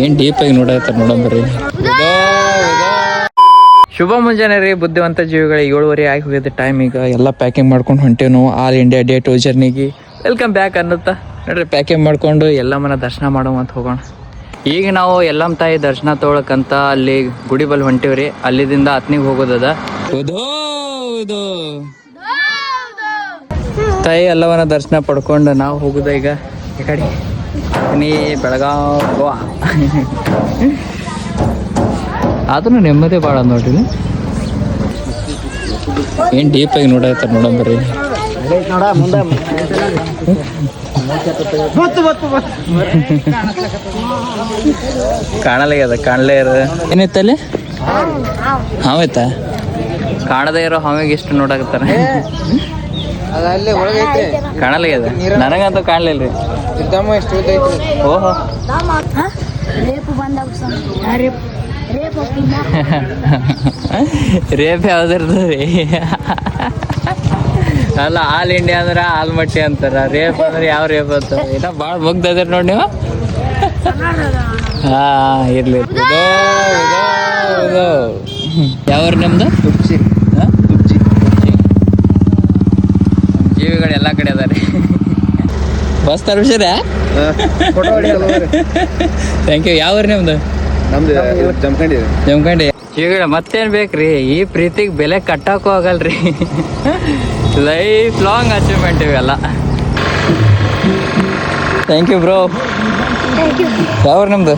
ಏನ್ ಡೀಪ್ ಆಗಿ ನೋಡತ್ತಾರ ನೋಡಂಬರ್ರಿ. ಶುಭ ಮುಂಜಾನೆ ರೀ ಬುದ್ಧಿವಂತ ಜೀವಿಗಳ 7:30 ಆಗಿ ಹೋಗಿದೆ ಟೈಮ್. ಈಗ ಎಲ್ಲ ಪ್ಯಾಕಿಂಗ್ ಮಾಡ್ಕೊಂಡು ಹೊಂಟೇವು ನಾವು ಆಲ್ ಇಂಡಿಯಾ ಡೇ 2 ಜರ್ನಿಗೆ. ವೆಲ್ಕಮ್ ಬ್ಯಾಕ್ ಅನ್ನುತ್ತಾ ನೋಡ್ರಿ ಪ್ಯಾಕಿಂಗ್ ಮಾಡ್ಕೊಂಡು ಎಲ್ಲಮ್ಮನ ದರ್ಶನ ಮಾಡೋವಂತ ಹೋಗೋಣ. ಈಗ ನಾವು ಎಲ್ಲಮ್ಮ ತಾಯಿ ದರ್ಶನ ತೊಗೊಳಕಂತ ಅಲ್ಲಿ ಗುಡಿ ಬಲ್ ಹೊಂಟೇವ್ರಿ. ಅಲ್ಲಿದಿಂದ ಹತ್ನಿಗೆ ಹೋಗೋದದ. ತಾಯಿ ಎಲ್ಲವನ್ನ ದರ್ಶನ ಪಡ್ಕೊಂಡು ನಾವು ಹೋಗುದ ಈಗ ಈ ಕಡೆ ನೀ ಬೆಳಗಾವ್ ಗೋವಾ. ಆದ್ರೂ ನೆಮ್ಮದಿ ಭಾಳ ನೋಡ್ರಿ. ಏನ್ ಡೀಪ್ ಆಗಿ ನೋಡತ್ತಾರ ನೋಡಂಬರ್ರಿ. ಕಾಣಲೇ ಇರ ಏನಿತ್ತಲ್ಲಿ ಹಾವಾಯ್ತಾ? ಕಾಣದೇ ಇರೋ ಹಾವಿಗೆ ಎಷ್ಟು ನೋಡಕತ್ತಾರ. ಕಾಣಲೇ ಅದ ನನಗಂತೂ ಕಾಣ್ಲಿಲ್ರಿ. ಓಹೋ ರೇಪ್ ಯಾವ್ದಿರ್ತದ್ರಿ? ಅಲ್ಲ ಆಲ್ ಇಂಡಿಯಾ ಅಂದ್ರ ಆಲ್ಮಟ್ಟಿ ಅಂತಾರ, ರೇಪ್ ಅಂದ್ರೆ ಯಾವ ರೇಪ್ ಅಂತಾರ? ಇನ್ನ ಭಾಳ ಮುಗ್ದದಿರ ನೋಡಿ ನೀವು. ಹಾ ಇರ್ಲಿ. ಯಾವ್ರ ನಿಮ್ದು? ತುಪ್ಚಿ. ಜೀವಿಗಳು ಎಲ್ಲ ಕಡೆ ಅದಾರೆ. ಬಸ್ ತರ್ಬಿಸಿರ? Thank you. ಯಾವ ನಿಮ್ದು? ಜಮಖಂಡಿ. ಜೀವಿಗಳ ಮತ್ತೇನ್ ಬೇಕ್ರಿ? ಈ ಪ್ರೀತಿಗೆ ಬೆಲೆ ಕಟ್ಟಕ್ಕೂ ಆಗಲ್ರಿ. ಲೈಫ್ ಲಾಂಗ್ ಅಚೀವ್ಮೆಂಟ್ ಇವೆಲ್ಲ. Thank you bro. ಯಾವ ನಿಮ್ದು?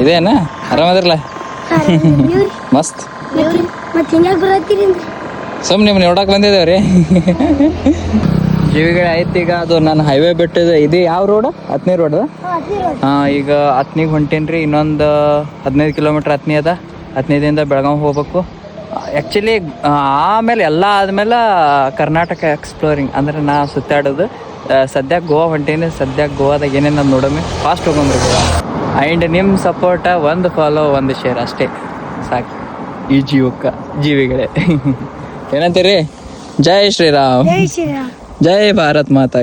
ಇದೇನಾ? ಆರಾಮದಿರಲ್ಲ? ಮಸ್ತ್. ಸುಮ್ ನಿಮ್ನ ನೋಡಕ್ ಬಂದಿದ್ದೇವ್ರಿ. ಜೀವಿಗಳ ಆಯ್ತು. ಈಗ ಅದು ನಾನು ಹೈವೇ ಬಿಟ್ಟಿದೆ. ಇದು ಯಾವ ರೋಡ್? ಹತ್ನಿ ರೋಡ್. ಈಗ ಹತ್ನಿಗೆ ಹೊಂಟೇನ್ರಿ. ಇನ್ನೊಂದು 15 ಕಿಲೋಮೀಟ್ರ್ ಹತ್ನಿ ಅದ. ಹತ್ನಿದಿಂದ ಬೆಳಗಾವಿ ಹೋಗ್ಬೇಕು. ಆ್ಯಕ್ಚುಲಿ ಆಮೇಲೆ ಎಲ್ಲ ಆದ್ಮೇಲೆ ಕರ್ನಾಟಕ ಎಕ್ಸ್ಪ್ಲೋರಿಂಗ್ ಅಂದ್ರೆ ನಾ ಸುತ್ತಾಡೋದು. ಸದ್ಯಕ್ಕೆ ಗೋವಾ ಹೊಂಟೀನಿ. ಸದ್ಯಕ್ಕೆ ಗೋವಾದಾಗ ಏನೇನು ಅದು ನೋಡೋಮಿ. ಫಾಸ್ಟ್ ಹೋಗೋಮ್ರಿ ಗೋವಾ. ಆ್ಯಂಡ್ ನಿಮ್ಮ ಸಪೋರ್ಟ, ಒಂದು ಫಾಲೋ, ಒಂದು ಶೇರ್ ಅಷ್ಟೇ ಸಾಕು ಈ ಜೀವಿಗಳೇ. ಏನಂತೀರಿ? ಜೈ ಶ್ರೀರಾಮ್. ಜೈ ಭಾರತ್ ಮಾತಾ.